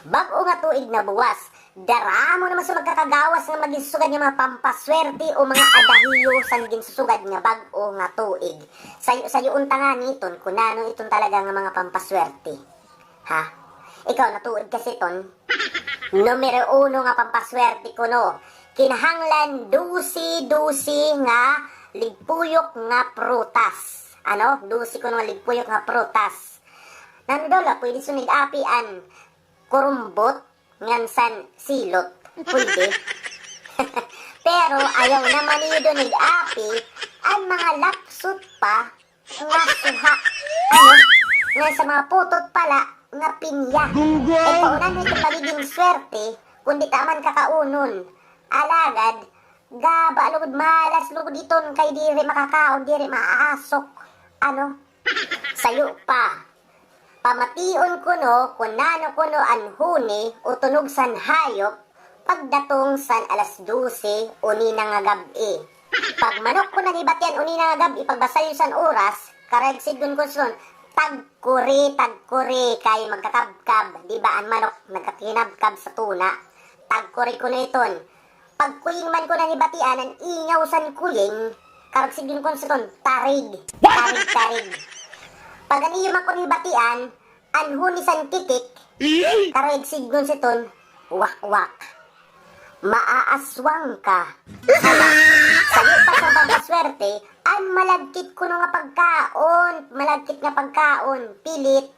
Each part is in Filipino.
Bag-o nga tuig na buwas. Daramo naman sa magkakagawas nga maging susugad nga mga pampaswerte o mga adahiyo sa naging susugad nga bag-o nga tuig. Sayo unta nga niton, kunano iton talaga nga mga pampaswerte. Ha? Ikaw natuig kasi ton. Numero 1 nga pampaswerte ko no. Kinahanglan dusi nga ligpuyok nga prutas. Ano? Dusi ko nga ligpuyok nga prutas. Nandola, pwede sunod apian. Kurumbot, ngansan silot. Pwede. Pero ayaw naman niyo nag-api ang mga lapsot pa nga suha. Ano? Nga sa mga putot pala nga pinya. Paunan mo ito pagiging swerte kundi taman kakaunon. Alagad, gaba lugod malas lugod iton kay diri makakaon, diri maaasok. Ano? Sayo pa. Pamation ko no, kunano ko no anhuni o tunog san hayop, pagdatong san alas 12 uni na nga gabi. Pag manok ko na nibatian uni na nga gabi, pagbasayo san oras, karagsid dun ko son, tagkuri, kay magkakabkab, di ba ang manok nagkakinabkab sa tuna, tagkuri ko na iton. Pag kuying man ko na nibatian, ang ingaw san kuying, karagsid dun ko son, tarig. Pag aniyuman ko ni batian, anhuni san titik, karagsid nun siton, wak-wak. Maaaswang ka. Hala, sayo pa sa babaswerte, ang malagkit ko nga pagkaon, pilit.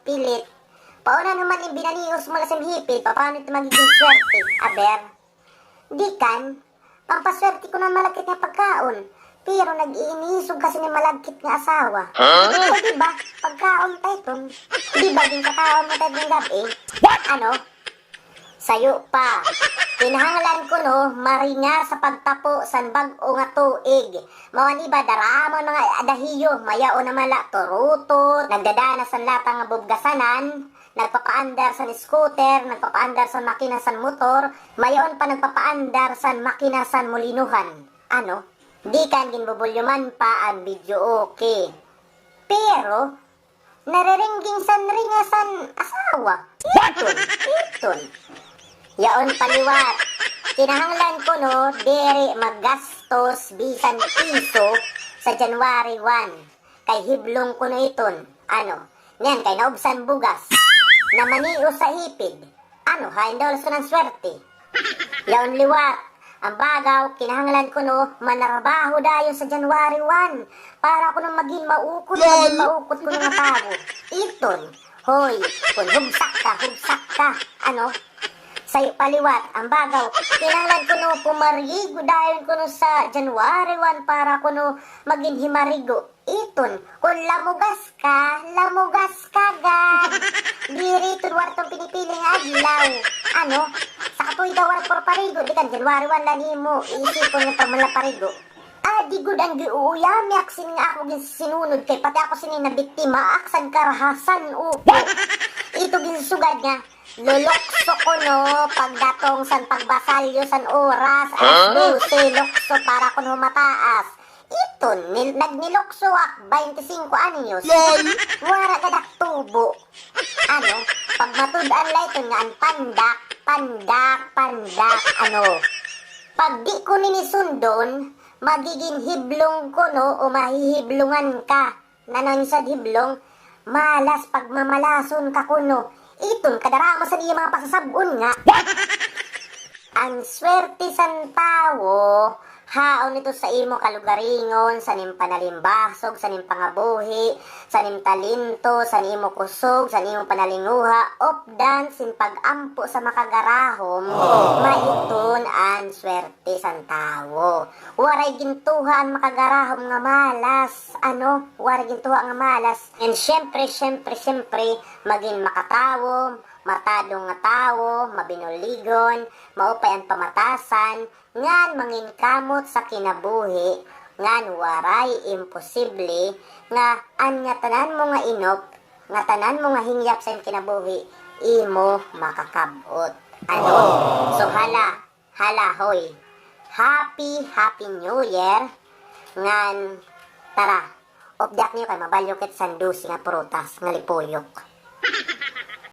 Pauna naman yung binanios mo lasang hipid, paano ito magiging swerte, aber? Di kan, pampaswerte ko na malagkit nga pagkaon. Pero nag-iinisog kasi ni malagkit nga asawa. O diba, pagkaon tayo diba din kakaon mo tayo ng gabi? Ano? Sayo pa. Kinahanglan ko no, maringa sa pagtapo san bag-o nga tuig. Mawani ba daramon mga adahiyo, mayao na mala turuto, nagdadana san lata nga bubgasanan, nagpapaandar san scooter, nagpapaandar san makina san motor, mayaon pa nagpapaandar san makina san molinuhan. Ano? Di kan ginbubulyuman pa ang video okay. Pero, nariringging san ringasan asawa. Iton. Yaon paliwat. Kinahanglan ko no, dere maggastos bisan piso sa January 1. Kay hiblong ko no iton. Ano? Nyan, kay naubsan bugas. Namaniyo sa hipid. Ano, haindol sa ng swerte. Yaon liwat. Ang bagaw, kinahanglan ko no, manarabaho dayon sa January 1 para ko nang maging maukot ko ng tao. Iton, hoy, kung hubsak ka, ano? Sayo paliwat, ang bagaw, kinahanglan ko no, pumarigo dayon ko no sa January 1 para ko no, maging himarigo. Iton, kung lamugas ka gad. Diri, tunwar itong pinipiling adlaw. Ano? Sa katuig daw war parigo, di kan January 1 lang mo, isipon yung pamala parigo. Di gud ang giuyami aksin nga ako sinunod kay pati ako sinin na biktima, aksan karahasan upo. Ito ginsugad nga, lulokso ko no, pagdatong san pagbasalyo san oras, alas 12, lokso para ko no mataas. Iton, nagnilokso ak 25 anyos. Wara gadak tubo. Ano, pag matudan la ito nga ang pandak, ano. Pag di ko ninisundon, magiging hiblong ko no, o mahihiblungan ka. Nanon sa hiblong, malas pag mamalason ka kuno. Iton, kadarama sa niya mga pasasabon nga. Ang swerte san tao, haon ito sa imo kalugaringon, sa nim panalimbasog, sa nim pangabuhi, sa nim talinto, sa imo kusog, sa imo panalinguha, opdan sin pagampo sa makagarahom, maiton ang swerte san tawo. Waray gintuhan makagarahom nga malas, ano? Waray gintuha nga malas. And syempre, maging makatawo, matadong nga tawo, mabinuligon, maupay ang pamatasan, ngan mangin kamot sa kinabuhi, ngan waray imposible, nga anya tanan mo nga inop, nga tanan mo nga hingyap sa kinabuhi, imo makakabot. Ano? So hala hoy. Happy New Year. Ngan, tara, obdak niyo kay mabalyo ket sandusi nga prutas nga lipuyok.